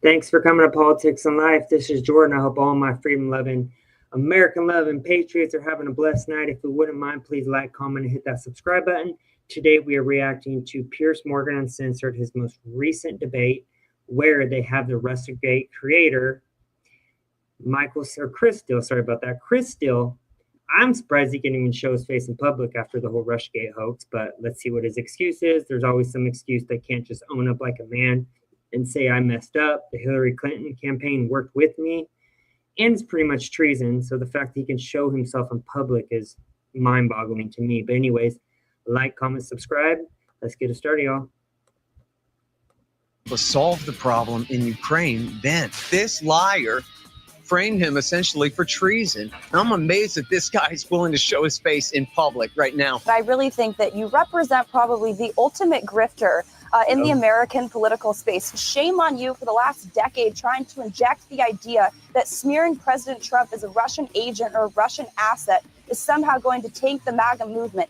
Thanks for coming to Politics and Life. This is Jordan. I hope all my freedom-loving, American-loving patriots are having a blessed night. If you wouldn't mind, please like, comment, and hit that subscribe button. Today, we are reacting to Piers Morgan Uncensored, his most recent debate, where they have the Russiagate creator, Chris Steele. I'm surprised he can even show his face in public after the whole Russiagate hoax, but let's see what his excuse is. There's always some excuse they can't just own up like a man and say I messed up. The Hillary Clinton campaign worked with me, and it's pretty much treason. So the fact that he can show himself in public is mind-boggling to me. But anyways, like, comment, subscribe. Let's get it started, y'all. To solve the problem in Ukraine, then this liar framed him essentially for treason. I'm amazed that this guy is willing to show his face in public right now. I really think that you represent probably the ultimate grifter in the American political space. Shame on you for the last decade trying to inject the idea that smearing President Trump as a Russian agent or a Russian asset is somehow going to tank the Maga movement.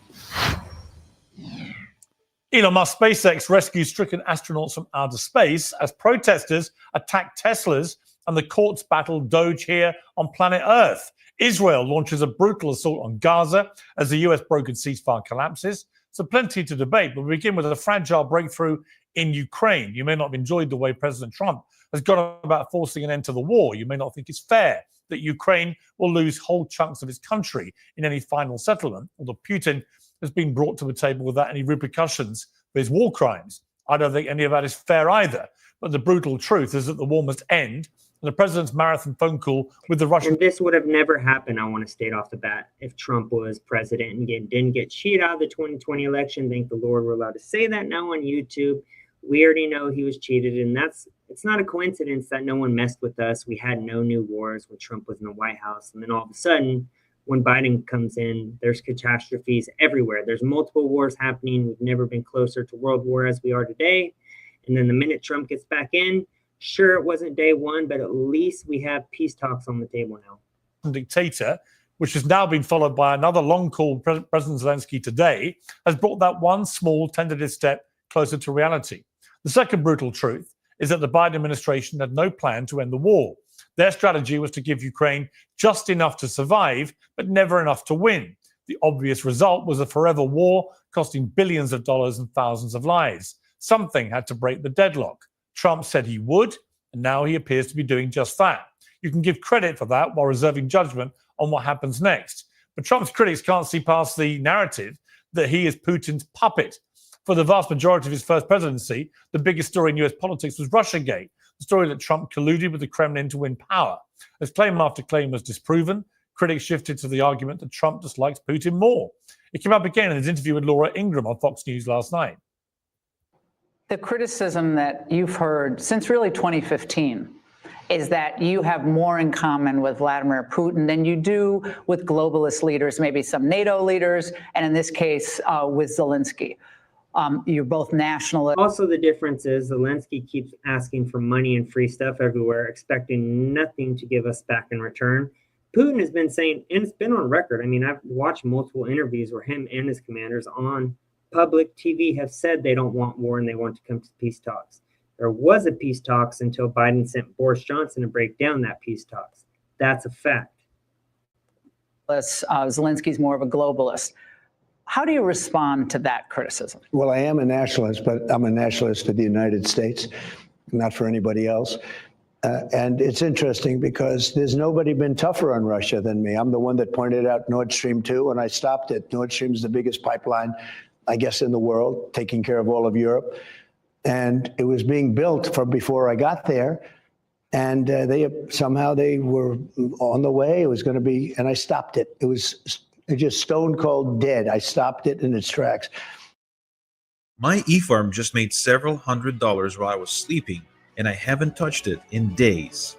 Elon Musk SpaceX rescues stricken astronauts from outer space as protesters attack Teslas and the courts battle Doge here on planet Earth. Israel launches a brutal assault on Gaza as the US brokered ceasefire collapses. So plenty to debate, but we begin with a fragile breakthrough in Ukraine. You may not have enjoyed the way President Trump has gone about forcing an end to the war. You may not think it's fair that Ukraine will lose whole chunks of its country in any final settlement, although Putin has been brought to the table without any repercussions for his war crimes. I don't think any of that is fair either. But the brutal truth is that the war must end. And the president's marathon phone call with the Russian... And this would have never happened, I want to state off the bat, if Trump was president and didn't get cheated out of the 2020 election. Thank the Lord we're allowed to say that now on YouTube. We already know he was cheated, and it's not a coincidence that no one messed with us. We had no new wars when Trump was in the White House. And then all of a sudden, when Biden comes in, there's catastrophes everywhere. There's multiple wars happening. We've never been closer to world war as we are today. And then the minute Trump gets back in, sure, it wasn't day one, but at least we have peace talks on the table now. Dictator, which has now been followed by another long call, President Zelensky today, has brought that one small tentative step closer to reality. The second brutal truth is that the Biden administration had no plan to end the war. Their strategy was to give Ukraine just enough to survive, but never enough to win. The obvious result was a forever war costing billions of dollars and thousands of lives. Something had to break the deadlock. Trump said he would, and now he appears to be doing just that. You can give credit for that while reserving judgment on what happens next. But Trump's critics can't see past the narrative that he is Putin's puppet. For the vast majority of his first presidency, the biggest story in US politics was Russiagate, the story that Trump colluded with the Kremlin to win power. As claim after claim was disproven, critics shifted to the argument that Trump dislikes Putin more. It came up again in his interview with Laura Ingraham on Fox News last night. The criticism that you've heard since really 2015 is that you have more in common with Vladimir Putin than you do with globalist leaders, maybe some NATO leaders, and in this case, with Zelensky. You're both nationalists. Also, the difference is Zelensky keeps asking for money and free stuff everywhere, expecting nothing to give us back in return. Putin has been saying, and it's been on record, I mean, I've watched multiple interviews where him and his commanders on public TV have said they don't want war and they want to come to peace talks. There was a peace talks until Biden sent Boris Johnson to break down that peace talks. That's a fact. Zelensky's more of a globalist. How do you respond to that criticism? Well, I am a nationalist, but I'm a nationalist for the United States, not for anybody else. And it's interesting because there's nobody been tougher on Russia than me. I'm the one that pointed out Nord Stream 2, and I stopped it. Nord Stream is the biggest pipeline, I guess, in the world, taking care of all of Europe. And it was being built from before I got there. And they were on the way. It was going to be, and I stopped it. It was just stone cold dead. I stopped it in its tracks. My e-farm just made several $100s while I was sleeping, and I haven't touched it in days.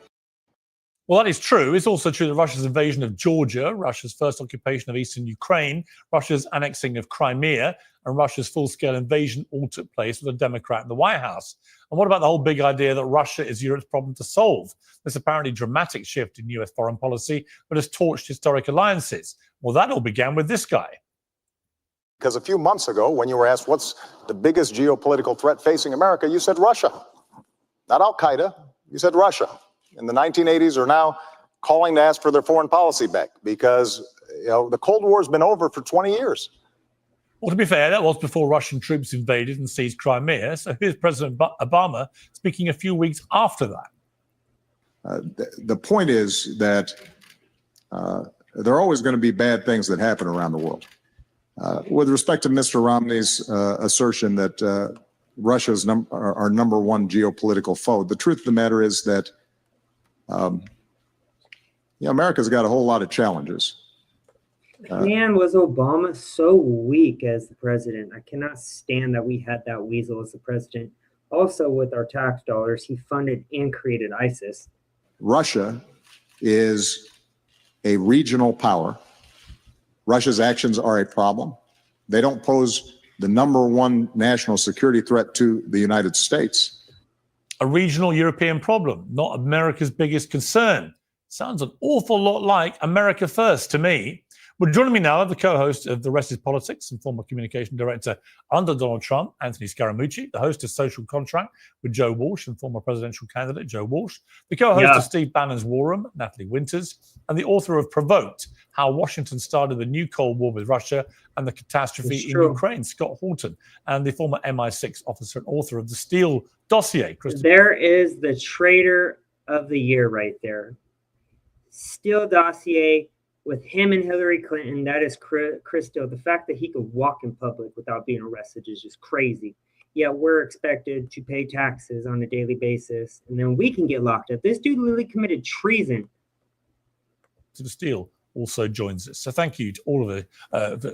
Well, that is true. It's also true that Russia's invasion of Georgia, Russia's first occupation of eastern Ukraine, Russia's annexing of Crimea, and Russia's full-scale invasion all took place with a Democrat in the White House. And what about the whole big idea that Russia is Europe's problem to solve? This apparently dramatic shift in US foreign policy that has torched historic alliances. Well, that all began with this guy. Because a few months ago, when you were asked what's the biggest geopolitical threat facing America, you said Russia. Not Al-Qaeda, You said Russia in the 1980s are now calling to ask for their foreign policy back because the Cold War has been over for 20 years. Well, to be fair, that was before Russian troops invaded and seized Crimea. So here's President Obama speaking a few weeks after that. The point is that there are always going to be bad things that happen around the world. With respect to Mr. Romney's assertion that Russia is our number one geopolitical foe, the truth of the matter is that America's got a whole lot of challenges. Man, was Obama so weak as the president. I cannot stand that we had that weasel as the president. Also, with our tax dollars, he funded and created ISIS. Russia is a regional power. Russia's actions are a problem. They don't pose the number one national security threat to the United States. A regional European problem, not America's biggest concern. Sounds an awful lot like America First to me. Well, joining me now, the co-host of The Rest is Politics and former communication director under Donald Trump, Anthony Scaramucci, the host of Social Contract with Joe Walsh and former presidential candidate Joe Walsh, the co-host of Steve Bannon's War Room, Natalie Winters, and the author of Provoked, How Washington Started the New Cold War with Russia and the Catastrophe in Ukraine, Scott Horton, and the former MI6 officer and author of the Steele dossier. There is the traitor of the year right there. Steele dossier. With him and Hillary Clinton, that is Steele. The fact that he could walk in public without being arrested is just crazy. Yet we're expected to pay taxes on a daily basis, and then we can get locked up. This dude literally committed treason. To Steele also joins us. So thank you to all of you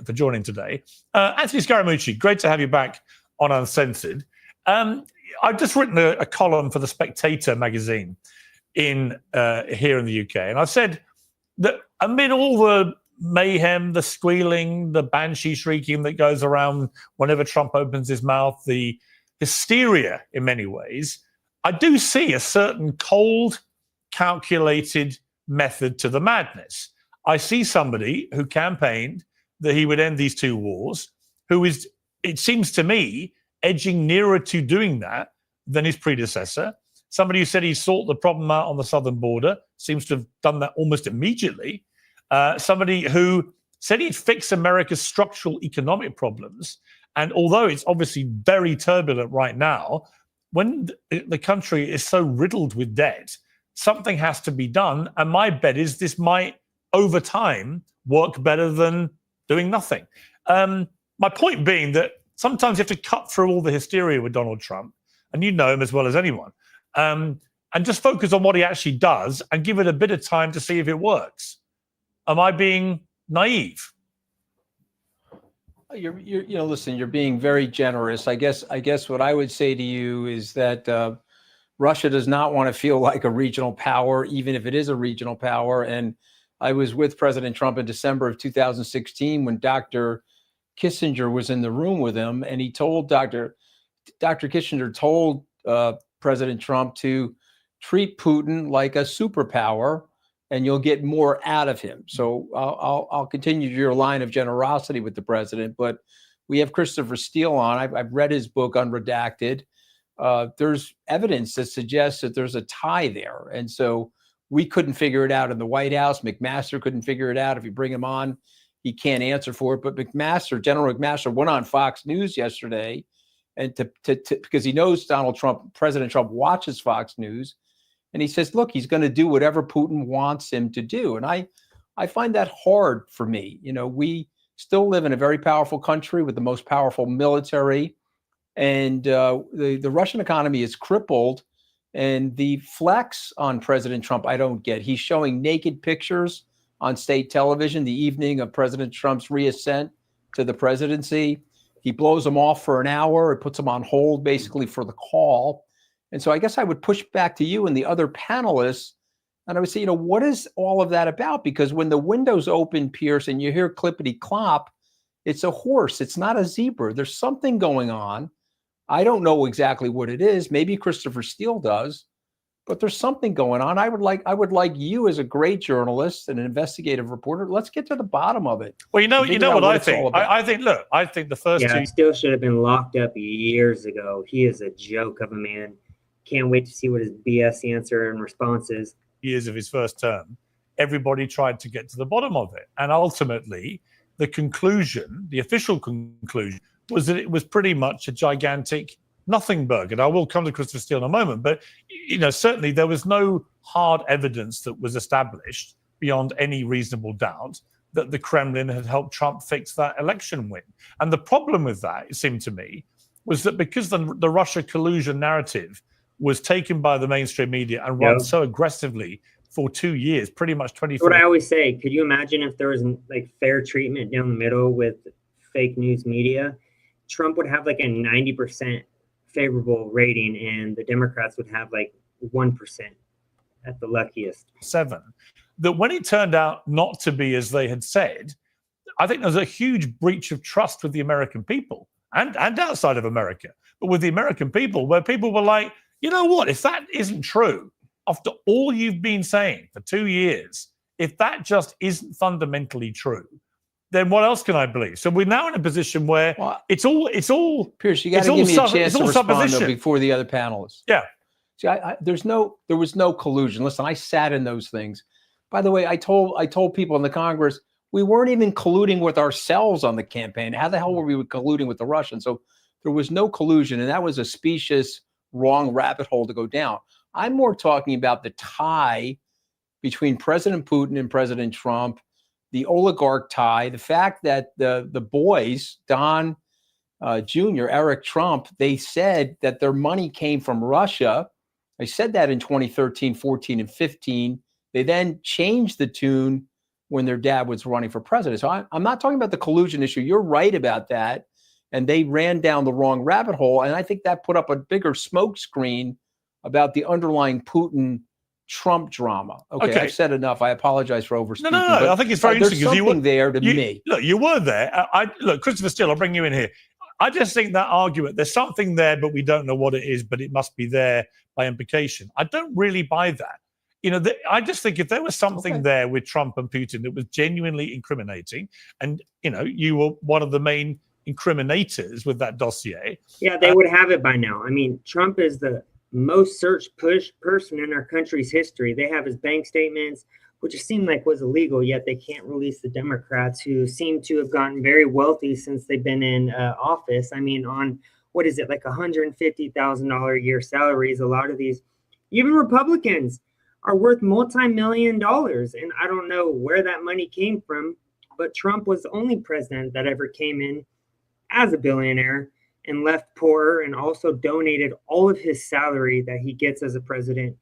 for joining today. Anthony Scaramucci, great to have you back on Uncensored. I've just written a column for The Spectator magazine here in the UK, and I've said that amid all the mayhem, the squealing, the banshee shrieking that goes around whenever Trump opens his mouth, the hysteria in many ways, I do see a certain cold, calculated method to the madness. I see somebody who campaigned that he would end these two wars, who is, it seems to me, edging nearer to doing that than his predecessor. Somebody who said he sought the problem out on the southern border, seems to have done that almost immediately. Somebody who said he'd fix America's structural economic problems. And although it's obviously very turbulent right now, when the country is so riddled with debt, something has to be done. And my bet is this might, over time, work better than doing nothing. My point being that sometimes you have to cut through all the hysteria with Donald Trump, and you know him as well as anyone, and just focus on what he actually does and give it a bit of time to see if it works. Am I being naive? Listen, you're being very generous. I guess what I would say to you is that Russia does not want to feel like a regional power, even if it is a regional power. And I was with President Trump in December of 2016 when Dr. Kissinger was in the room with him, and he told Dr. Kissinger told President Trump to treat Putin like a superpower, and you'll get more out of him. So I'll continue your line of generosity with the president. But we have Christopher Steele on. I've read his book, Unredacted. There's evidence that suggests that there's a tie there. And so we couldn't figure it out in the White House. McMaster couldn't figure it out. If you bring him on, he can't answer for it. But General McMaster went on Fox News yesterday, and because he knows President Trump watches Fox News, and he says, look, he's going to do whatever Putin wants him to do. And I find that hard for me. We still live in a very powerful country with the most powerful military, and the Russian economy is crippled. And the flex on President Trump, I don't get. He's showing naked pictures on state television the evening of President Trump's reascent to the presidency. He blows them off for an hour. It puts them on hold basically for the call. And so I guess I would push back to you and the other panelists, and I would say, what is all of that about? Because when the windows open, Piers, and you hear clippity clop, it's a horse. It's not a zebra. There's something going on. I don't know exactly what it is. Maybe Christopher Steele does, but there's something going on. I would like you as a great journalist and an investigative reporter. Let's get to the bottom of it. Well, you know what I think. I think the first two. Steele should have been locked up years ago. He is a joke of a man. Can't wait to see what his BS answer and response is. Years of his first term, everybody tried to get to the bottom of it. And ultimately, the conclusion, the official conclusion, was that it was pretty much a gigantic nothing burger. And I will come to Christopher Steele in a moment, but certainly there was no hard evidence that was established beyond any reasonable doubt that the Kremlin had helped Trump fix that election win. And the problem with that, it seemed to me, was that because the Russia collusion narrative was taken by the mainstream media and run so aggressively for 2 years, pretty much 24. What I always say, could you imagine if there was like fair treatment down the middle with fake news media? Trump would have like a 90% favorable rating and the Democrats would have like 1% at the luckiest. 7. That when it turned out not to be as they had said, I think there's a huge breach of trust with the American people and outside of America, but with the American people, where people were like, you know what, if that isn't true, after all you've been saying for 2 years, if that just isn't fundamentally true, then what else can I believe? So we're now in a position where it's all Piers, you got to give me a chance to respond though, before the other panelists. Yeah. See, there was no collusion. Listen, I sat in those things. By the way, I told people in the Congress, we weren't even colluding with ourselves on the campaign. How the hell were we colluding with the Russians? So there was no collusion, and that was a specious, wrong rabbit hole to go down. I'm more talking about the tie between President Putin and President Trump, the oligarch tie, the fact that the boys, Don Jr., Eric Trump, they said that their money came from Russia. I said that in 2013, 14, and 15. They then changed the tune when their dad was running for president. So I'm not talking about the collusion issue. You're right about that. And they ran down the wrong rabbit hole. And I think that put up a bigger smoke screen about the underlying Putin-Trump drama. Okay, I've said enough. I apologize for overspeaking. No, I think it's very interesting. There's something there to me. Look, you were there. Look, Christopher Steele, I'll bring you in here. I just think that argument, there's something there, but we don't know what it is, but it must be there by implication. I don't really buy that. I just think if there was something there with Trump and Putin that was genuinely incriminating, and, you were one of the main incriminators with that dossier. Yeah, they would have it by now. I mean, Trump is the most searched person in our country's history. They have his bank statements, which it seemed like was illegal, yet they can't release the Democrats, who seem to have gotten very wealthy since they've been in office. I mean, on, what is it, like $150,000 a year salaries. A lot of these, even Republicans, are worth multi-million dollars. And I don't know where that money came from, but Trump was the only president that ever came in as a billionaire and left poorer, and also donated all of his salary that he gets as a president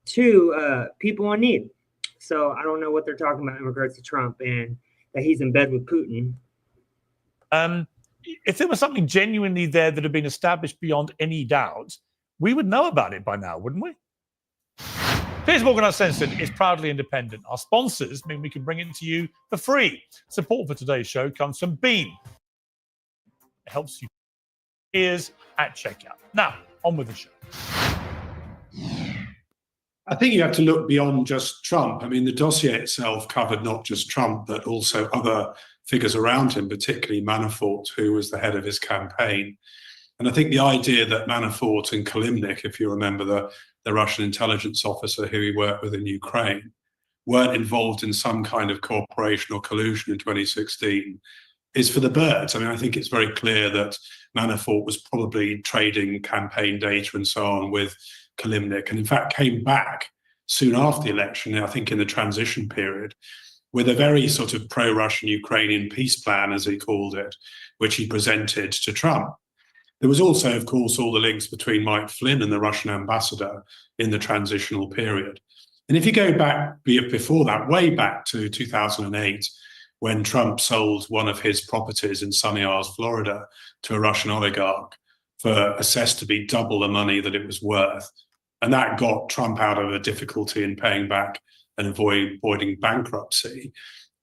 to people in need. So I don't know what they're talking about in regards to Trump and that he's in bed with Putin. If there was something genuinely there that had been established beyond any doubt, we would know about it by now, wouldn't we? Piers Morgan Uncensored is proudly independent. Our sponsors mean we can bring it to you for free. Support for today's show comes from Beam. It helps you Piers at checkout. Now, on with the show. I think you have to look beyond just Trump. I mean, the dossier itself covered not just Trump, but also other figures around him, particularly Manafort, who was the head of his campaign. And I think the idea that Manafort and Kilimnik, if you remember the Russian intelligence officer who he worked with in Ukraine, weren't involved in some kind of cooperation or collusion in 2016 is for the birds. I mean, I think it's very clear that Manafort was probably trading campaign data and so on with Kilimnik, and in fact came back soon after the election, I think in the transition period, with a very sort of pro-Russian Ukrainian peace plan, as he called it, which he presented to Trump. There was also, of course, all the links between Mike Flynn and the Russian ambassador in the transitional period. And if you go back before that, way back to 2008, when Trump sold one of his properties in Sunny Isles, Florida, to a Russian oligarch for assessed to be double the money that it was worth. And that got Trump out of a difficulty in paying back and avoiding bankruptcy.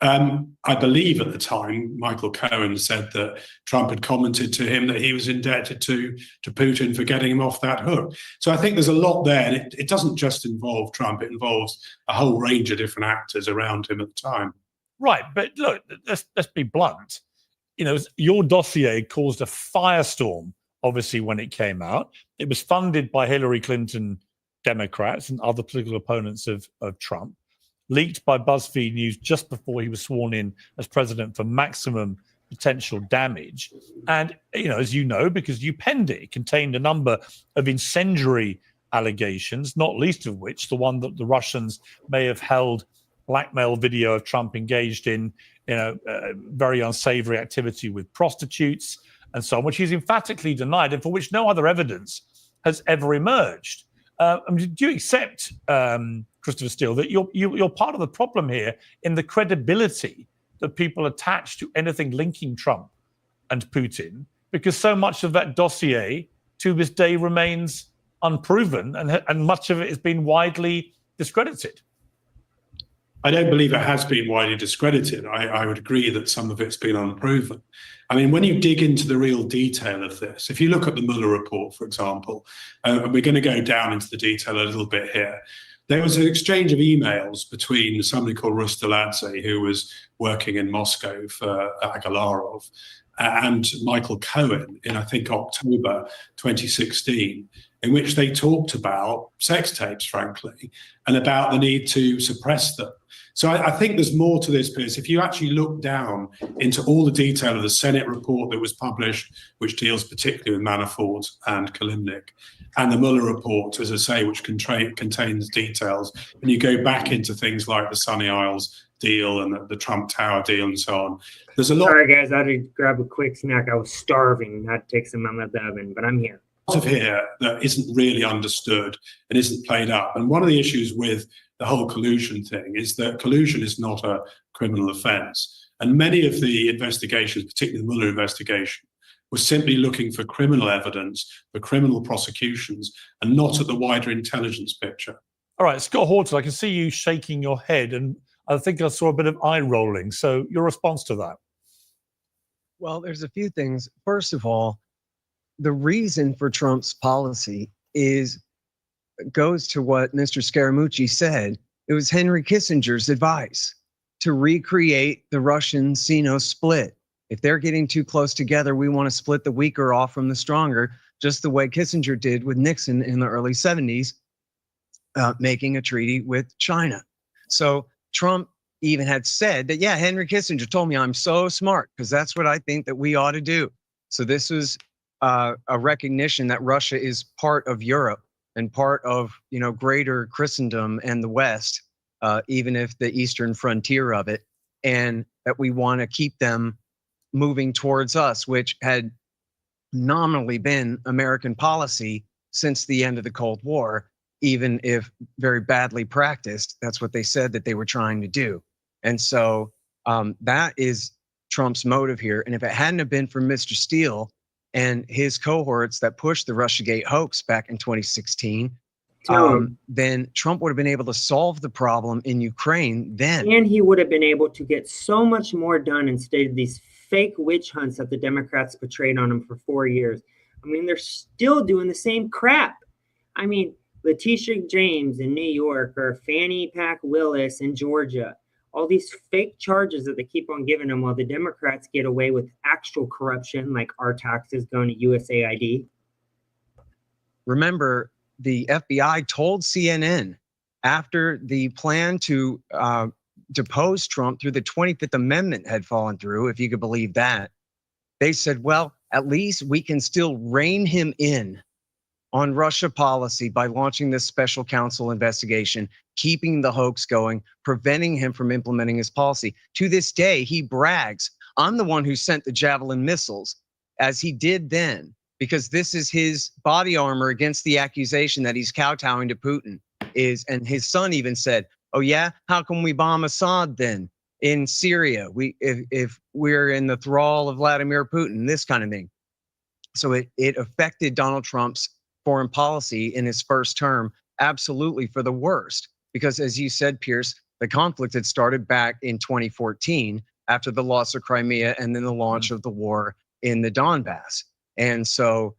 I believe at the time, Michael Cohen said that Trump had commented to him that he was indebted to Putin for getting him off that hook. So I think there's a lot there. And it doesn't just involve Trump. It involves a whole range of different actors around him at the time. Right. But look, let's be blunt. Your dossier caused a firestorm obviously, when it came out. It was funded by Hillary Clinton Democrats and other political opponents of Trump, leaked by BuzzFeed News just before he was sworn in as president for maximum potential damage. And, as you know, because you penned it, it contained a number of incendiary allegations, not least of which the one that the Russians may have held blackmail video of Trump engaged in, very unsavory activity with prostitutes and so on, which he's emphatically denied and for which no other evidence has ever emerged. Do you accept, Christopher Steele, that you're part of the problem here in the credibility that people attach to anything linking Trump and Putin, because so much of that dossier to this day remains unproven and much of it has been widely discredited? I don't believe it has been widely discredited. I would agree that some of it's been unproven. I mean, when you dig into the real detail of this, if you look at the Mueller report, for example, and we're going to go down into the detail a little bit here, there was an exchange of emails between somebody called Rustoladze, who was working in Moscow for Agalarov, and Michael Cohen in, I think, October 2016, in which they talked about sex tapes, frankly, and about the need to suppress them. So I think there's more to this, Piers. If you actually look down into all the detail of the Senate report that was published, which deals particularly with Manafort and Kilimnik, and the Mueller report, as I say, which contains details, and you go back into things like the Sunny Isles deal and the Trump Tower deal and so on. There's a lot. Sorry, guys, I had to grab a quick snack. I was starving. I had to take some out of the oven, but I'm here. Of here that isn't really understood and isn't played up. And one of the issues with the whole collusion thing is that collusion is not a criminal offense. And many of the investigations, particularly the Mueller investigation, were simply looking for criminal evidence, for criminal prosecutions, and not at the wider intelligence picture. All right, Scott Horton, I can see you shaking your head, and I think I saw a bit of eye rolling. So your response to that? Well, there's a few things. First of all, the reason for Trump's policy goes to what Mr. Scaramucci said. It was Henry Kissinger's advice to recreate the Russian Sino split. If they're getting too close together, we want to split the weaker off from the stronger, just the way Kissinger did with Nixon in the early 70s, making a treaty with China. So Trump even had said that, yeah, Henry Kissinger told me I'm so smart because that's what I think that we ought to do. So this was a recognition that Russia is part of Europe and part of, greater Christendom and the West, even if the eastern frontier of it, and that we want to keep them moving towards us, which had nominally been American policy since the end of the Cold War, even if very badly practiced. That's what they said that they were trying to do. And so that is Trump's motive here. And if it hadn't have been for Mr. Steele and his cohorts that pushed the Russiagate hoax back in 2016, then Trump would have been able to solve the problem in Ukraine then. And he would have been able to get so much more done instead of these fake witch hunts that the Democrats portrayed on him for 4 years. I mean, they're still doing the same crap. I mean, Letitia James in New York or Fannie Pack Willis in Georgia. All these fake charges that they keep on giving them while the Democrats get away with actual corruption, like our taxes going to USAID. Remember, the FBI told CNN after the plan to depose Trump through the 25th Amendment had fallen through, if you could believe that, they said, well, at least we can still rein him in on Russia policy by launching this special counsel investigation, keeping the hoax going, preventing him from implementing his policy. To this day, he brags, I'm the one who sent the Javelin missiles, as he did then, because this is his body armor against the accusation that he's kowtowing to Putin. And his son even said, oh yeah, how can we bomb Assad then in Syria? If we're in the thrall of Vladimir Putin, this kind of thing. So it affected Donald Trump's foreign policy in his first term, absolutely for the worst. Because as you said, Piers, the conflict had started back in 2014 after the loss of Crimea and then the launch of the war in the Donbass. And so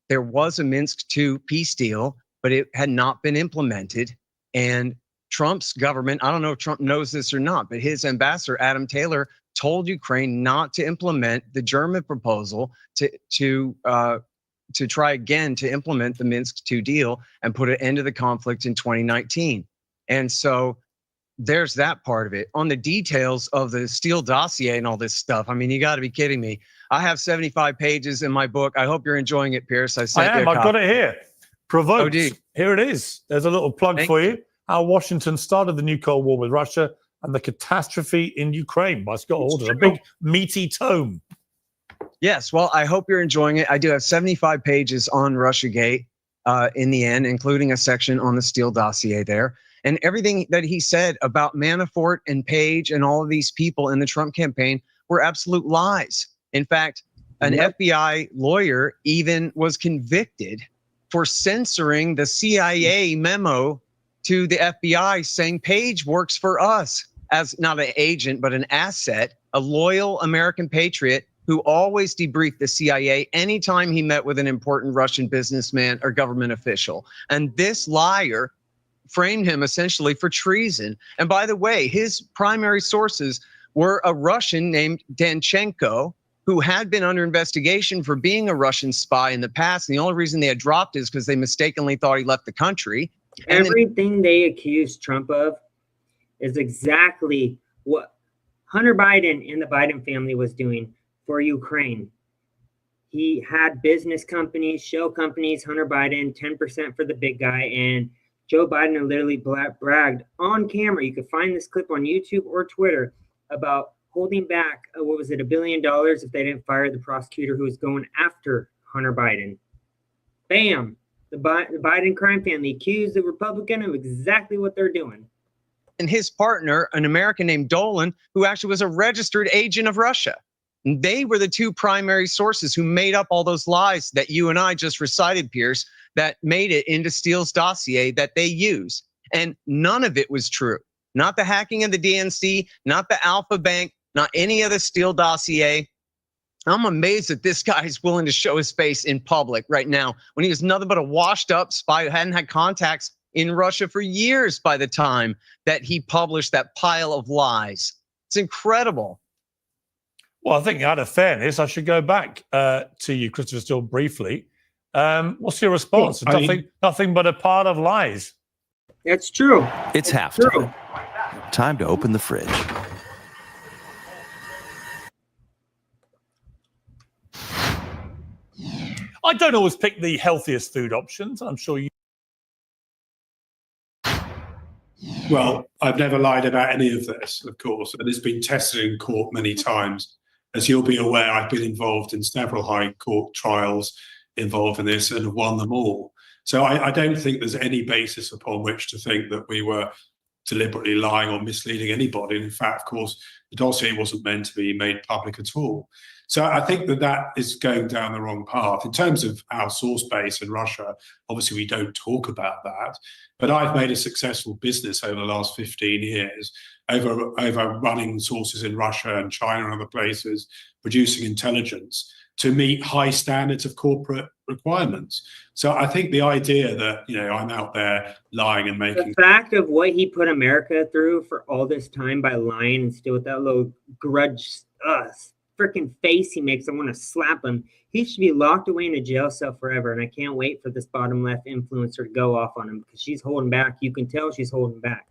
there was a Minsk II peace deal, but it had not been implemented. And Trump's government, I don't know if Trump knows this or not, but his ambassador, Adam Taylor, told Ukraine not to implement the German proposal to try again to implement the Minsk II deal and put an end to the conflict in 2019. And so there's that part of it. On the details of the Steele dossier and all this stuff, I mean, you got to be kidding me. I have 75 pages in my book. I hope you're enjoying it, Piers. I am. I've got it here. Provoked. Oh, here it is. There's a little plug for you. How Washington started the new Cold War with Russia and the catastrophe in Ukraine by Scott Alders. A big, meaty tome. Yes. Well, I hope you're enjoying it. I do have 75 pages on Russiagate in the end, including a section on the Steele dossier there. And everything that he said about Manafort and Page and all of these people in the Trump campaign were absolute lies. In fact, an FBI lawyer even was convicted for censoring the CIA memo to the FBI saying Page works for us as not an agent, but an asset, a loyal American patriot who always debriefed the CIA anytime he met with an important Russian businessman or government official. And this liar framed him essentially for treason. And by the way, his primary sources were a Russian named Danchenko, who had been under investigation for being a Russian spy in the past. And the only reason they had dropped is because they mistakenly thought he left the country. And everything they accused Trump of is exactly what Hunter Biden and the Biden family was doing for Ukraine. He had business companies, shell companies, Hunter Biden, 10% for the big guy, and Joe Biden literally bragged on camera. You could find this clip on YouTube or Twitter about holding back, what was it, $1 billion if they didn't fire the prosecutor who was going after Hunter Biden. Bam! The Biden crime family accused the Republican of exactly what they're doing. And his partner, an American named Dolan, who actually was a registered agent of Russia. And they were the two primary sources who made up all those lies that you and I just recited, Piers, that made it into Steele's dossier that they use. And none of it was true. Not the hacking of the DNC, not the Alpha Bank, not any of the Steele dossier. I'm amazed that this guy is willing to show his face in public right now when he was nothing but a washed up spy who hadn't had contacts in Russia for years by the time that he published that pile of lies. It's incredible. Well, I think out of fairness, I should go back to you, Christopher Steele, briefly. What's your response? Well, nothing but a pile of lies. That's true. It's halftime. Time to open the fridge. I don't always pick the healthiest food options. I'm sure you. Well, I've never lied about any of this, of course, and it's been tested in court many times. As you'll be aware, I've been involved in several high court trials involved in this and have won them all. So I don't think there's any basis upon which to think that we were deliberately lying or misleading anybody. And in fact, of course, the dossier wasn't meant to be made public at all. So I think that is going down the wrong path. In terms of our source base in Russia, obviously we don't talk about that. But I've made a successful business over the last 15 years over running sources in Russia and China and other places, producing intelligence to meet high standards of corporate requirements. So I think the idea that, I'm out there lying and making... The fact of what he put America through for all this time by lying and still with that little grudge freaking face he makes, I want to slap him. He should be locked away in a jail cell forever, and I can't wait for this bottom left influencer to go off on him because she's holding back. You can tell she's holding back.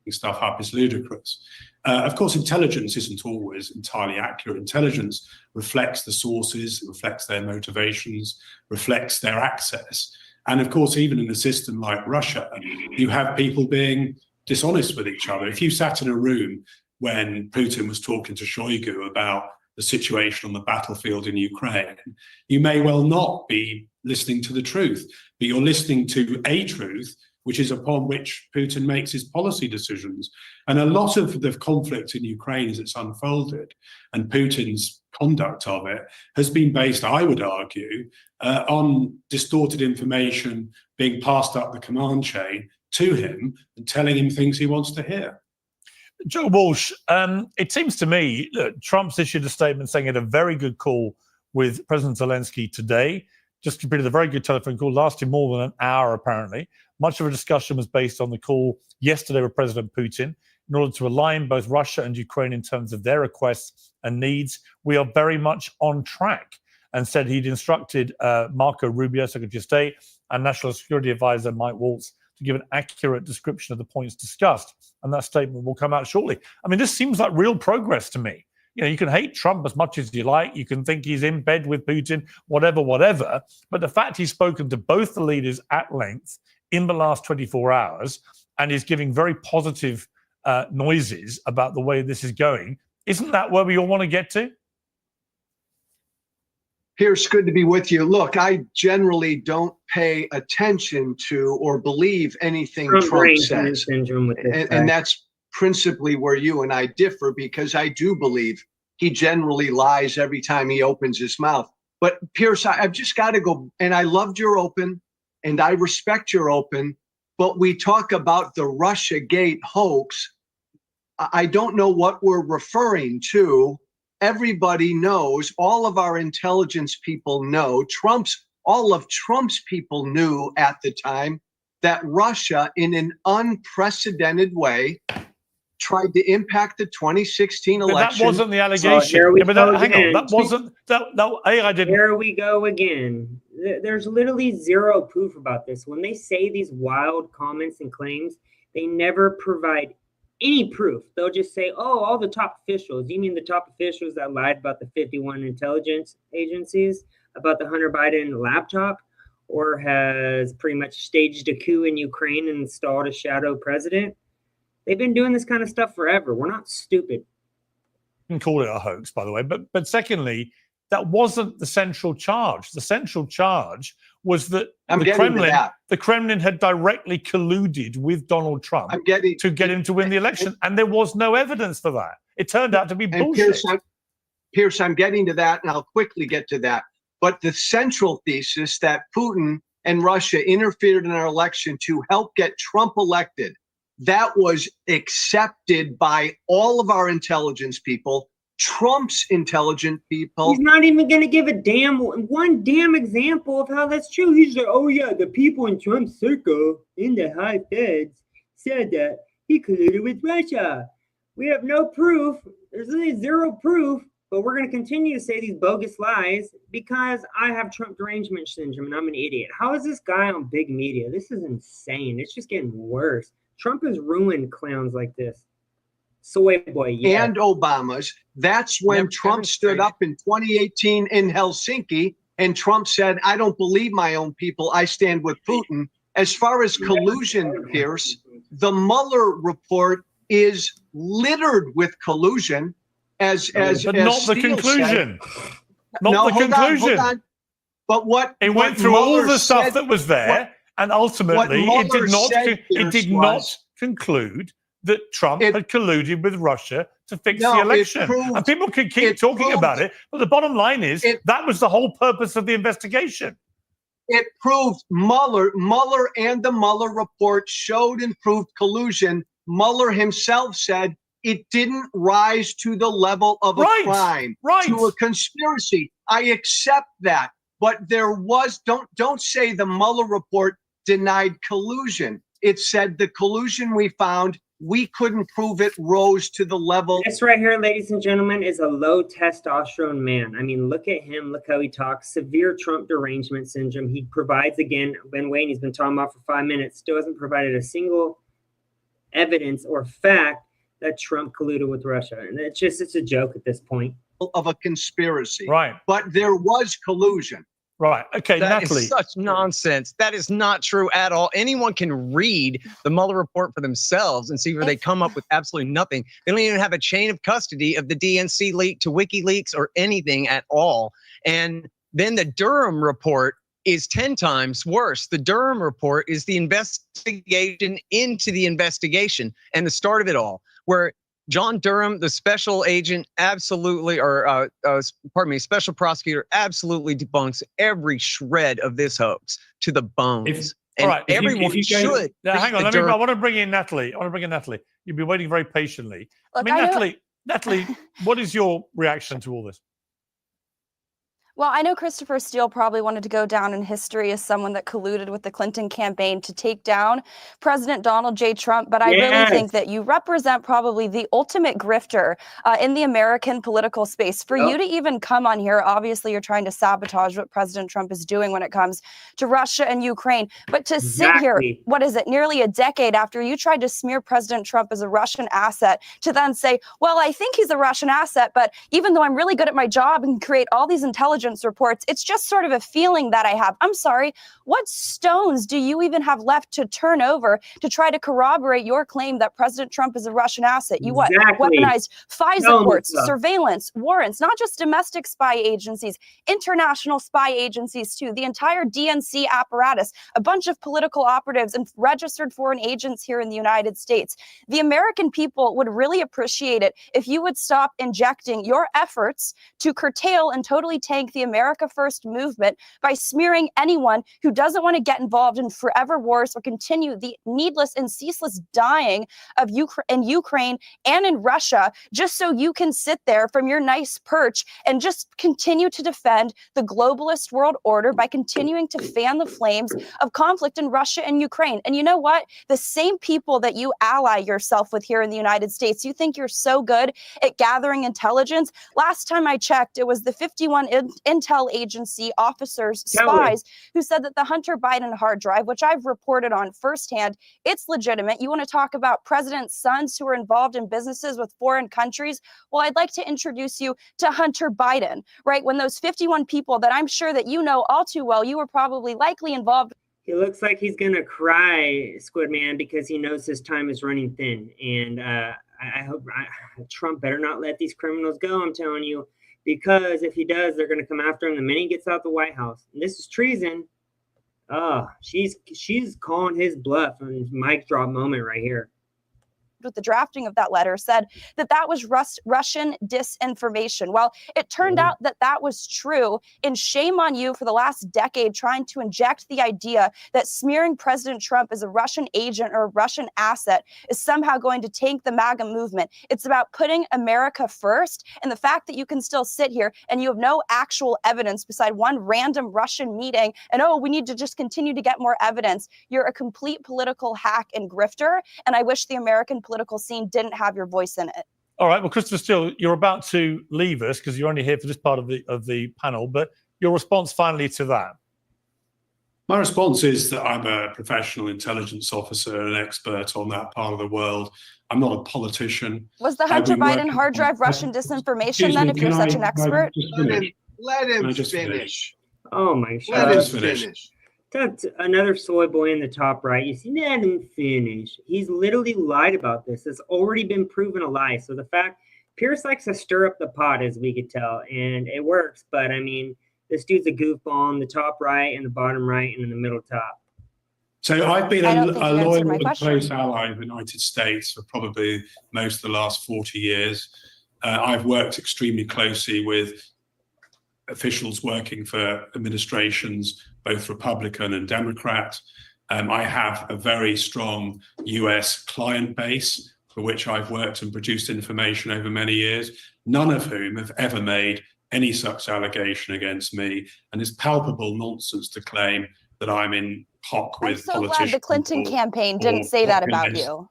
Stuff up is ludicrous. Of course, intelligence isn't always entirely accurate. Intelligence reflects the sources, reflects their motivations, reflects their access. And of course, even in a system like Russia, you have people being dishonest with each other. If you sat in a room when Putin was talking to Shoigu about the situation on the battlefield in Ukraine, you may well not be listening to the truth, but you're listening to a truth which is upon which Putin makes his policy decisions. And a lot of the conflict in Ukraine as it's unfolded and Putin's conduct of it has been based, I would argue, on distorted information being passed up the command chain to him and telling him things he wants to hear. Joe Walsh, it seems to me that Trump's issued a statement saying he had a very good call with President Zelensky today. Just completed a very good telephone call, lasted more than an hour, apparently. Much of a discussion was based on the call yesterday with President Putin. in order to align both Russia and Ukraine in terms of their requests and needs. We are very much on track, and said he'd instructed Marco Rubio, Secretary of State, and National Security Advisor Mike Waltz to give an accurate description of the points discussed. And that statement will come out shortly. I mean, this seems like real progress to me. You know, you can hate Trump as much as you like. You can think he's in bed with Putin, whatever. But the fact he's spoken to both the leaders at length in the last 24 hours and is giving very positive noises about the way this is going, isn't that where we all want to get to? Piers, good to be with you. Look, I generally don't pay attention to or believe anything Trump says. And that's principally where you and I differ, because I do believe he generally lies every time he opens his mouth. But Piers, I've just got to go, and I loved your open, and I respect your open, but we talk about the Russiagate hoax. I don't know what we're referring to. Everybody knows, all of our intelligence people know, all of Trump's people knew at the time that Russia, in an unprecedented way, tried to impact the 2016 election. But that wasn't the allegation. Here we go again. There's literally zero proof about this. When they say these wild comments and claims, they never provide any proof. They'll just say, oh, all the top officials. You mean the top officials that lied about the 51 intelligence agencies, about the Hunter Biden laptop, or has pretty much staged a coup in Ukraine and installed a shadow president? They've been doing this kind of stuff forever. We're not stupid. You can call it a hoax, by the way. But secondly, that wasn't the central charge. The central charge was that the Kremlin had directly colluded with Donald Trump to get him to win the election. And there was no evidence for that. It turned out to be bullshit. Piers, I'm getting to that, and I'll quickly get to that. But the central thesis that Putin and Russia interfered in our election to help get Trump elected, that was accepted by all of our intelligence people, Trump's intelligent people. He's not even going to give one damn example of how that's true. He's like, oh yeah, the people in Trump's circle in the high feds said that he colluded with Russia. We have no proof. There's really zero proof, but we're going to continue to say these bogus lies because I have Trump derangement syndrome and I'm an idiot. How is this guy on big media? This is insane. It's just getting worse. Trump has ruined clowns like this. Soy boy, yeah. And Obama's. That's when Trump stood up in 2018 in Helsinki, and Trump said, I don't believe my own people. I stand with Putin. As far as collusion, Piers, the Mueller report is littered with collusion. But not the conclusion. Not the conclusion. Hold on. But what it went through all the stuff that was there, and ultimately it did not conclude that Trump had colluded with Russia to fix the election. And people can keep talking about it, but the bottom line is that was the whole purpose of the investigation. It proved Mueller and the Mueller report showed and proved collusion. Mueller himself said it didn't rise to the level of a crime, to a conspiracy. I accept that. But there was, don't say the Mueller report denied collusion. It said the collusion we found, we couldn't prove it rose to the level. This right here, ladies and gentlemen, is a low testosterone man. I mean, look at him. Look how he talks. Severe Trump derangement syndrome. He provides, again, Ben Wayne, he's been talking about for 5 minutes, still hasn't provided a single evidence or fact that Trump colluded with Russia. And it's a joke at this point. Of a conspiracy. Right. But there was collusion. Right. Okay, that Natalie. Is such nonsense. That is not true at all. Anyone can read the Mueller report for themselves and see where they come up with absolutely nothing. They don't even have a chain of custody of the DNC leak to WikiLeaks or anything at all. And then the Durham report is 10 times worse. The Durham report is the investigation into the investigation and the start of it all, where John Durham, the special agent, absolutely, special prosecutor, absolutely debunks every shred of this hoax to the bones. Everyone should. Hang on, I want to bring in Natalie. You've been waiting very patiently. Look, Natalie, what is your reaction to all this? Well, I know Christopher Steele probably wanted to go down in history as someone that colluded with the Clinton campaign to take down President Donald J. Trump, but I really think that you represent probably the ultimate grifter in the American political space. For you to even come on here, obviously you're trying to sabotage what President Trump is doing when it comes to Russia and Ukraine, but to sit here, what is it, nearly a decade after you tried to smear President Trump as a Russian asset, to then say, well, I think he's a Russian asset, but even though I'm really good at my job and create all these intelligence reports, it's just sort of a feeling that I have. I'm sorry, what stones do you even have left to turn over to try to corroborate your claim that President Trump is a Russian asset? You weaponized FISA courts, surveillance, warrants, not just domestic spy agencies, international spy agencies too, the entire DNC apparatus, a bunch of political operatives and registered foreign agents here in the United States. The American people would really appreciate it if you would stop injecting your efforts to curtail and totally tank the America First movement by smearing anyone who doesn't want to get involved in forever wars or continue the needless and ceaseless dying of Ukraine and in Russia, just so you can sit there from your nice perch and just continue to defend the globalist world order by continuing to fan the flames of conflict in Russia and Ukraine. And you know what? The same people that you ally yourself with here in the United States, you think you're so good at gathering intelligence. Last time I checked, it was the 51 intel agency officers, spies, who said that the Hunter Biden hard drive, which I've reported on firsthand, it's legitimate. You want to talk about president's sons who are involved in businesses with foreign countries? Well, I'd like to introduce you to Hunter Biden, right? When those 51 people that I'm sure that you know all too well, you were probably likely involved. He looks like he's going to cry, Squid Man, because he knows his time is running thin. And I hope Trump better not let these criminals go, I'm telling you. Because if he does, they're going to come after him the minute he gets out the White House. And this is treason. Oh, she's calling his bluff on his mic drop moment right here. With the drafting of that letter said that that was Russian disinformation. Well, it turned out that that was true, and shame on you for the last decade trying to inject the idea that smearing President Trump as a Russian agent or a Russian asset is somehow going to tank the MAGA movement. It's about putting America first, and the fact that you can still sit here and you have no actual evidence beside one random Russian meeting and, oh, we need to just continue to get more evidence. You're a complete political hack and grifter, and I wish the American political scene didn't have your voice in it. All right. Well, Christopher Steele, you're about to leave us because you're only here for this part of the panel. But your response finally to that? My response is that I'm a professional intelligence officer and an expert on that part of the world. I'm not a politician. Was the Hunter Biden hard drive Russian disinformation then, if you're such an expert? Let him finish. Oh my God. Let him finish. That's another soy boy in the top right. You see, let him finish. He's literally lied about this. It's already been proven a lie. So the fact, Piers likes to stir up the pot, as we could tell, and it works. But I mean, this dude's a goofball on the top right and the bottom right and in the middle top. So I've been a loyal and close ally of the United States for probably most of the last 40 years. I've worked extremely closely with officials working for administrations, both Republican and Democrat. I have a very strong US client base for which I've worked and produced information over many years, none of whom have ever made any such allegation against me. And it's palpable nonsense to claim that I'm in hoc with politicians. I'm so glad the Clinton campaign didn't say that about you.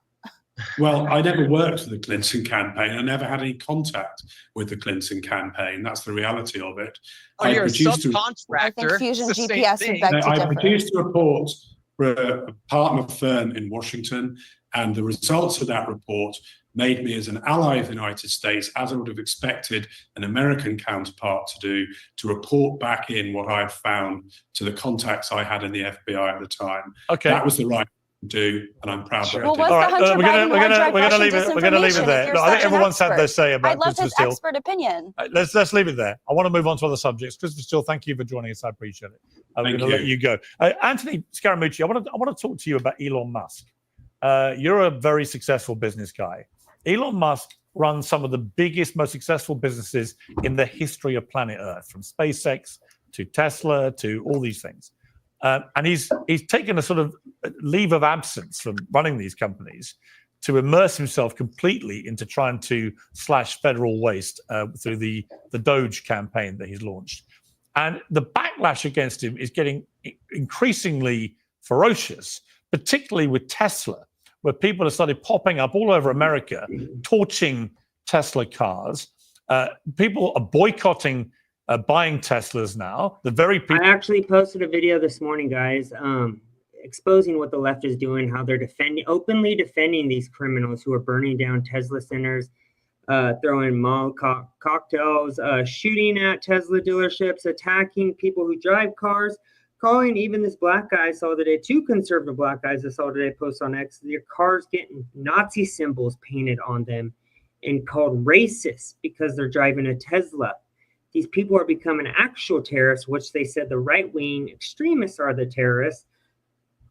Well, I never worked for the Clinton campaign. I never had any contact with the Clinton campaign. That's the reality of it. You're a subcontractor. I think Fusion GPS would beg to I differ. produced a report for a partner firm in Washington, and the results of that report made me as an ally of the United States, as I would have expected an American counterpart to do, to report back in what I had found to the contacts I had in the FBI at the time. Okay. That was the right do, and I'm proud that I did. All right, we're going to leave it there. Look, I think everyone's had their say about Christopher Steele. I'd love his expert opinion. Let's leave it there. I want to move on to other subjects. Christopher Steele, thank you for joining us. I appreciate it. I'm going to let you go. Anthony Scaramucci, I want to talk to you about Elon Musk. You're a very successful business guy. Elon Musk runs some of the biggest, most successful businesses in the history of planet Earth, from SpaceX to Tesla to all these things. And he's taken a sort of leave of absence from running these companies to immerse himself completely into trying to slash federal waste through the Doge campaign that he's launched. And the backlash against him is getting increasingly ferocious, particularly with Tesla, where people have started popping up all over America, torching Tesla cars. People are boycotting buying Teslas now. The very people. I actually posted a video this morning, guys, exposing what the left is doing, how they're openly defending these criminals who are burning down Tesla centers, throwing Molotov cocktails, shooting at Tesla dealerships, attacking people who drive cars, calling even this black guy I saw today, 2 conservative black guys I saw today post on X, their cars getting Nazi symbols painted on them and called racist because they're driving a Tesla. These people are becoming actual terrorists, which they said the right-wing extremists are the terrorists.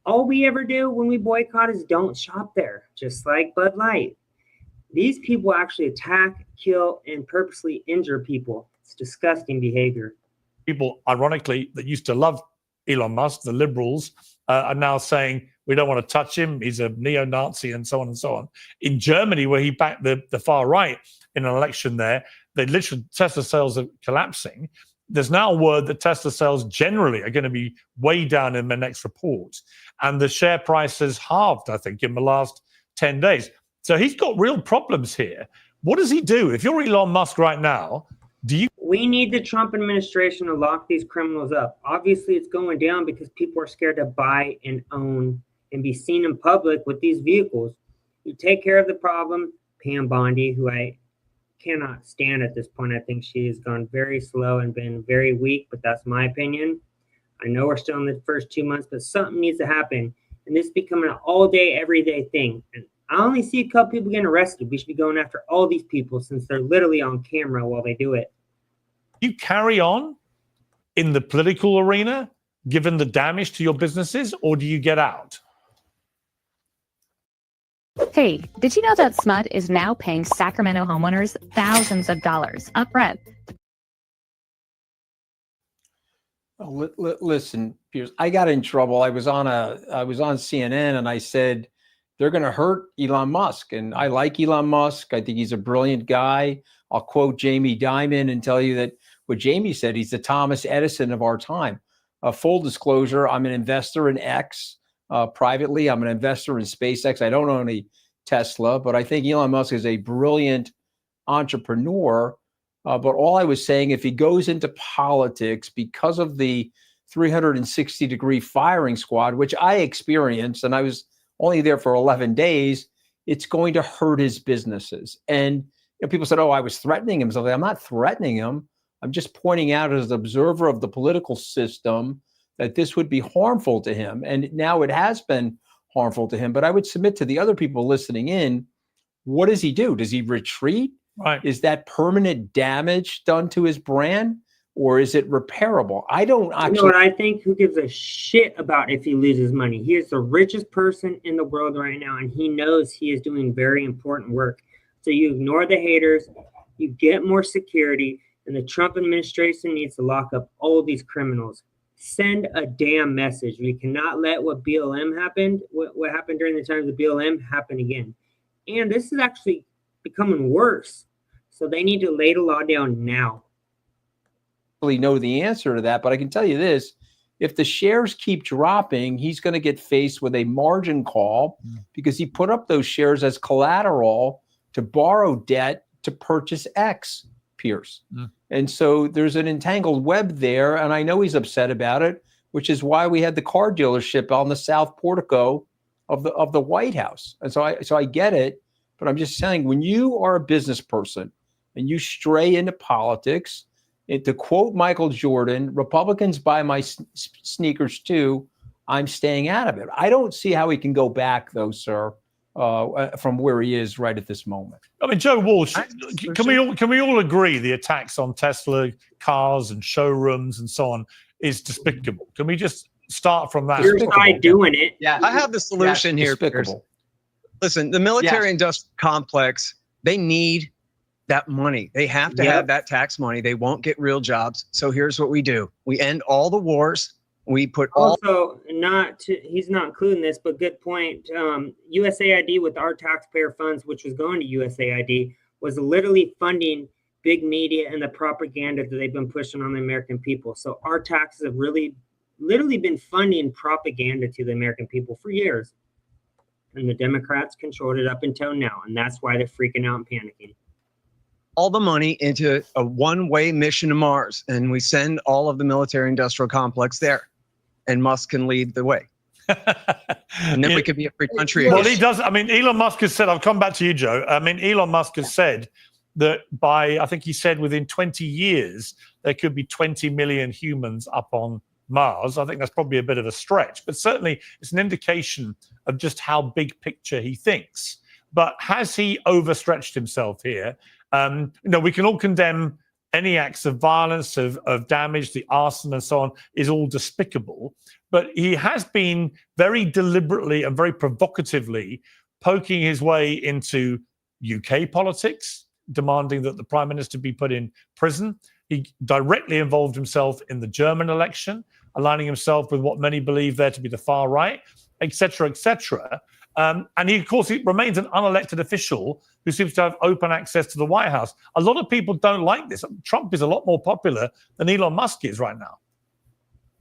All we ever do when we boycott is don't shop there, just like Bud Light. These people actually attack, kill, and purposely injure people. It's disgusting behavior. People, ironically, that used to love Elon Musk, the liberals, are now saying, we don't want to touch him. He's a neo-Nazi and so on and so on. In Germany, where he backed the far right in an election there, they literally, Tesla sales are collapsing. There's now word that Tesla sales generally are going to be way down in the next report. And the share price has halved, I think, in the last 10 days. So he's got real problems here. What does he do? If you're Elon Musk right now, we need the Trump administration to lock these criminals up. Obviously, it's going down because people are scared to buy and own and be seen in public with these vehicles. You take care of the problem. Pam Bondi, who I cannot stand at this point. I think she has gone very slow and been very weak, but that's my opinion. I know we're still in the first 2 months, but something needs to happen. And this is becoming an all-day, everyday thing. And I only see a couple people getting arrested. We should be going after all these people since they're literally on camera while they do it. You carry on in the political arena, given the damage to your businesses, or do you get out? Hey, did you know that SMUD is now paying Sacramento homeowners thousands of dollars upfront? Listen, Piers, I got in trouble. I was on CNN and I said they're going to hurt Elon Musk, and I like Elon Musk. I think he's a brilliant guy. I'll quote Jamie Dimon and tell you that what Jamie said, he's the Thomas Edison of our time. Full disclosure, I'm an investor in X. Privately, I'm an investor in SpaceX. I don't own any Tesla, but I think Elon Musk is a brilliant entrepreneur. But all I was saying, if he goes into politics because of the 360-degree firing squad, which I experienced, and I was only there for 11 days, it's going to hurt his businesses. And people said, oh, I was threatening him. So I'm not threatening him. I'm just pointing out as an observer of the political system that this would be harmful to him. And now it has been harmful to him. But I would submit to the other people listening in, what does he do? Does he retreat? Right. Is that permanent damage done to his brand, or is it repairable? I don't actually. You know what I think? Who gives a shit about if he loses money? He is the richest person in the world right now, and he knows he is doing very important work. So you ignore the haters, you get more security, and the Trump administration needs to lock up all these criminals. Send a damn message. We cannot let what BLM happened, what happened during the times of BLM happen again. And this is actually becoming worse. So they need to lay the law down now. Really know the answer to that, but I can tell you this: if the shares keep dropping, he's going to get faced with a margin call because he put up those shares as collateral to borrow debt to purchase X, Piers. And so there's an entangled web there, and I know he's upset about it, which is why we had the car dealership on the south portico of the White House. And so I get it, but I'm just saying, when you are a business person and you stray into politics, to quote Michael Jordan, Republicans buy my sneakers too, I'm staying out of it. I don't see how he can go back, though, sir, from where he is right at this moment. I mean, Joe Walsh, can we all agree the attacks on Tesla cars and showrooms and so on is despicable? Can we just start from that? Here's why doing it. Yeah, I have the solution here. Despicable. Listen, the military-industrial complex, they need that money. They have to have that tax money. They won't get real jobs. So here's what we do. We end all the wars. We put also he's not including this, but good point. USAID with our taxpayer funds, which was going to USAID, was literally funding big media and the propaganda that they've been pushing on the American people. So our taxes have really literally been funding propaganda to the American people for years. And the Democrats controlled it up until now. And that's why they're freaking out and panicking. All the money into a one-way mission to Mars, and we send all of the military-industrial complex there, and Musk can lead the way. And then we could be a free country. Well, he does. I mean, Elon Musk has said, I'll come back to you, Joe. I mean, Elon Musk has said that I think he said within 20 years, there could be 20 million humans up on Mars. I think that's probably a bit of a stretch, but certainly it's an indication of just how big picture he thinks. But has he overstretched himself here? We can all condemn any acts of violence, of damage, the arson and so on is all despicable. But he has been very deliberately and very provocatively poking his way into UK politics, demanding that the Prime Minister be put in prison. He directly involved himself in the German election, aligning himself with what many believe there to be the far right, etc., etc. And he, of course, he remains an unelected official who seems to have open access to the White House. A lot of people don't like this. Trump is a lot more popular than Elon Musk is right now.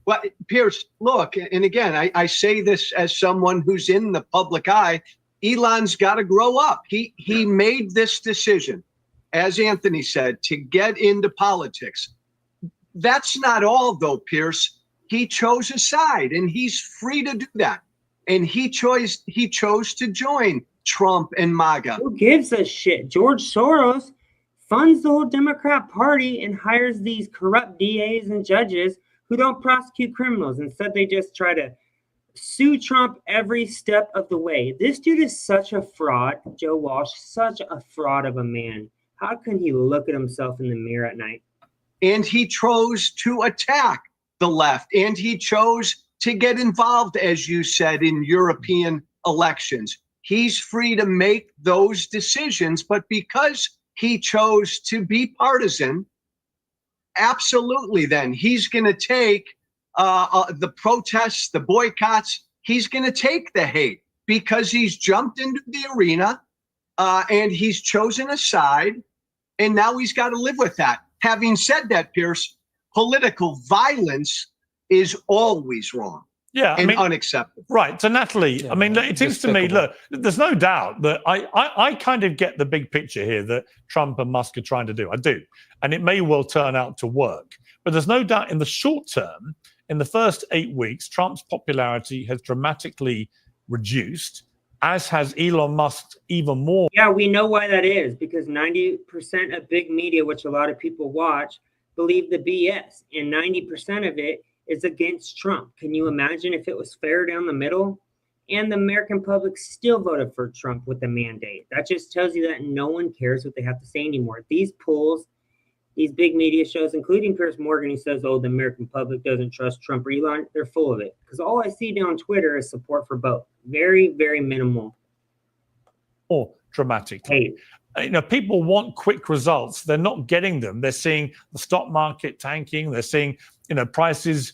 Well, Piers, look, and again, I say this as someone who's in the public eye. Elon's got to grow up. He made this decision, as Anthony said, to get into politics. That's not all, though, Piers. He chose a side, and he's free to do that. And he chose to join Trump and MAGA. Who gives a shit? George Soros funds the whole Democrat Party and hires these corrupt DAs and judges who don't prosecute criminals. Instead, they just try to sue Trump every step of the way. This dude is such a fraud, Joe Walsh, such a fraud of a man. How can he look at himself in the mirror at night? And he chose to attack the left, and he chose to get involved, as you said, in European elections. He's free to make those decisions, but because he chose to be partisan, absolutely, then he's going to take the protests, the boycotts, he's going to take the hate because he's jumped into the arena and he's chosen a side, and now he's got to live with that. Having said that, Piers, political violence is always wrong. Yeah, and unacceptable. Right. So, Natalie, I mean, it seems to me, look, there's no doubt that I kind of get the big picture here that Trump and Musk are trying to do. I do. And it may well turn out to work. But there's no doubt in the short term, in the first 8 weeks, Trump's popularity has dramatically reduced, as has Elon Musk's even more. Yeah, we know why that is, because 90% of big media, which a lot of people watch, believe the BS, and 90% of it is against Trump. Can you imagine if it was fair down the middle? And the American public still voted for Trump with the mandate. That just tells you that no one cares what they have to say anymore. These polls, these big media shows, including Piers Morgan, who says, oh, the American public doesn't trust Trump or Elon, they're full of it. Because all I see down Twitter is support for both. Very, very minimal. Or dramatic. Hey. People want quick results. They're not getting them. They're seeing the stock market tanking. They're seeing, prices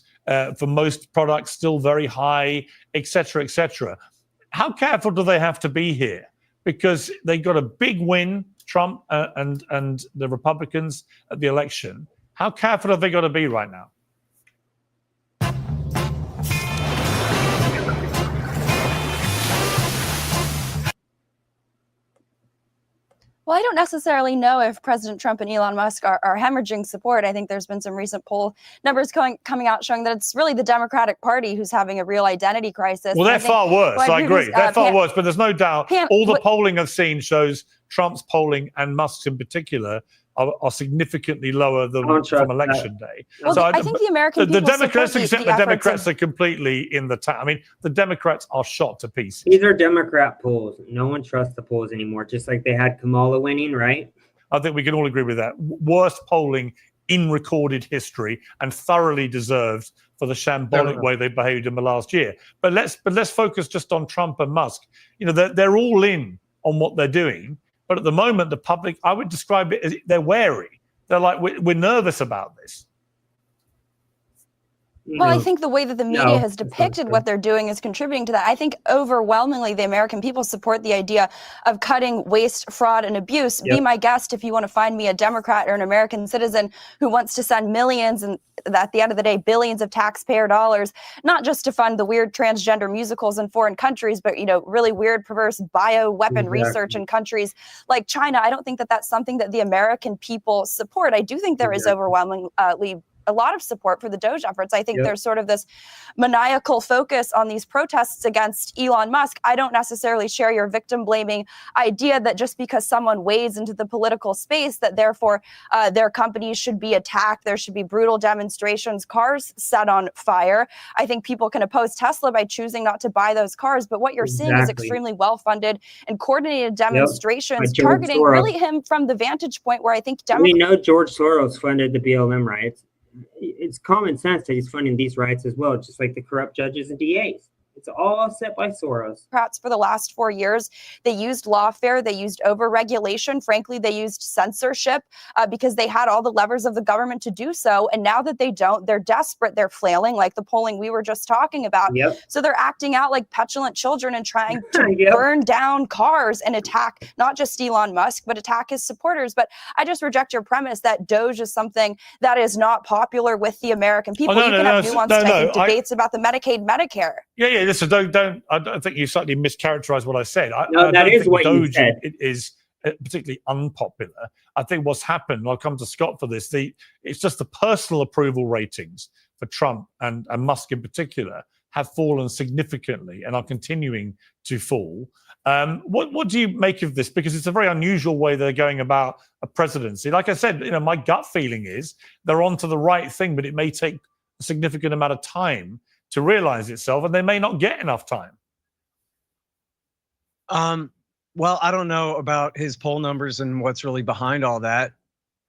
for most products still very high, et cetera, et cetera. How careful do they have to be here? Because they got a big win, Trump and the Republicans at the election. How careful have they got to be right now? Well, I don't necessarily know if President Trump and Elon Musk are hemorrhaging support. I think there's been some recent poll numbers coming out showing that it's really the Democratic Party who's having a real identity crisis. Well, they're far worse. I agree. They're far worse. But there's no doubt all the polling I've seen shows Trump's polling and Musk's in particular are significantly lower than from election day. Well, so I think the American people Democrats, except the Democrats, are completely in the I mean, the Democrats are shot to pieces. These are Democrat polls. No one trusts the polls anymore, just like they had Kamala winning, right? I think we can all agree with that. Worst polling in recorded history and thoroughly deserved for the shambolic way they behaved in the last year. But let's focus just on Trump and Musk. They're all in on what they're doing. But at the moment, the public, I would describe it as they're wary. They're like, we're nervous about this. Well, I think the way that the media has depicted what they're doing is contributing to that. I think overwhelmingly the American people support the idea of cutting waste, fraud, and abuse. Be my guest if you want to find me a Democrat or an American citizen who wants to send millions and at the end of the day, billions of taxpayer dollars, not just to fund the weird transgender musicals in foreign countries, but, really weird, perverse bioweapon research in countries like China. I don't think that that's something that the American people support. I do think there is overwhelmingly a lot of support for the Doge efforts. I think there's sort of this maniacal focus on these protests against Elon Musk. I don't necessarily share your victim blaming idea that just because someone wades into the political space, that therefore their companies should be attacked. There should be brutal demonstrations, cars set on fire. I think people can oppose Tesla by choosing not to buy those cars. But what you're seeing is extremely well-funded and coordinated demonstrations targeting really him from the vantage point where I think we know George Soros funded the BLM riots. It's common sense that he's funding these riots as well, just like the corrupt judges and DAs. It's all set by Soros. Perhaps for the last 4 years, they used lawfare, they used overregulation. Frankly, they used censorship because they had all the levers of the government to do so. And now that they don't, they're desperate, they're flailing, like the polling we were just talking about. So they're acting out like petulant children and trying to burn down cars and attack not just Elon Musk, but attack his supporters. But I just reject your premise that Doge is something that is not popular with the American people. You can have nuanced debates about the Medicaid, Medicare. Yeah, listen, I think you slightly mischaracterized what I said. That is what you said. It is particularly unpopular. I think what's happened, and I'll come to Scott for this, it's just the personal approval ratings for Trump and Musk in particular have fallen significantly and are continuing to fall. What do you make of this? Because it's a very unusual way they're going about a presidency. Like I said, my gut feeling is they're onto the right thing, but it may take a significant amount of time to realize itself, and they may not get enough time. Well, I don't know about his poll numbers and what's really behind all that.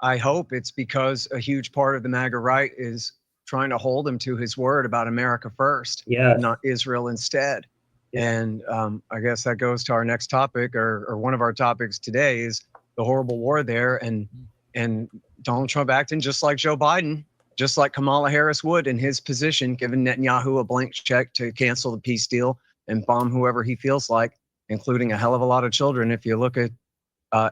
I hope it's because a huge part of the MAGA right is trying to hold him to his word about America first, not Israel instead. And I guess that goes to our next topic, or one of our topics today, is the horrible war there, and Donald Trump acting just like Joe Biden, just like Kamala Harris would in his position, giving Netanyahu a blank check to cancel the peace deal and bomb whoever he feels like, including a hell of a lot of children. If you look at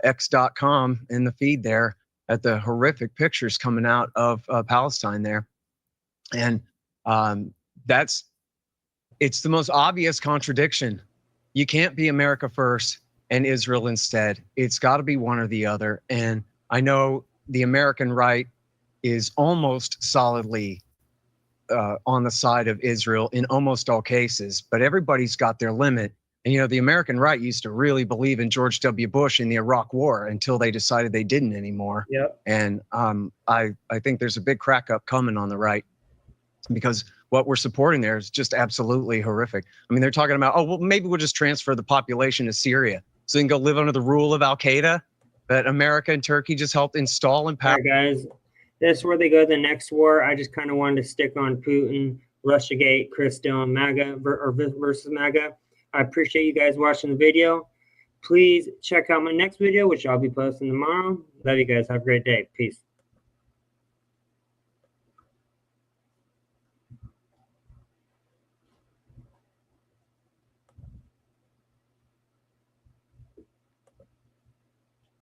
x.com in the feed there, at the horrific pictures coming out of Palestine there. And it's the most obvious contradiction. You can't be America first and Israel instead. It's got to be one or the other. And I know the American right is almost solidly on the side of Israel in almost all cases, but everybody's got their limit. And, the American right used to really believe in George W. Bush in the Iraq War until they decided they didn't anymore. And I think there's a big crack up coming on the right, because what we're supporting there is just absolutely horrific. I mean, they're talking about, maybe we'll just transfer the population to Syria so they can go live under the rule of Al-Qaeda that America and Turkey just helped install in power. Guys, this is where they go to the next war. I just kind of wanted to stick on Putin, Russiagate, Chris Steele, and Maga versus Maga. I appreciate you guys watching the video. Please check out my next video, which I'll be posting tomorrow. Love you guys. Have a great day. Peace.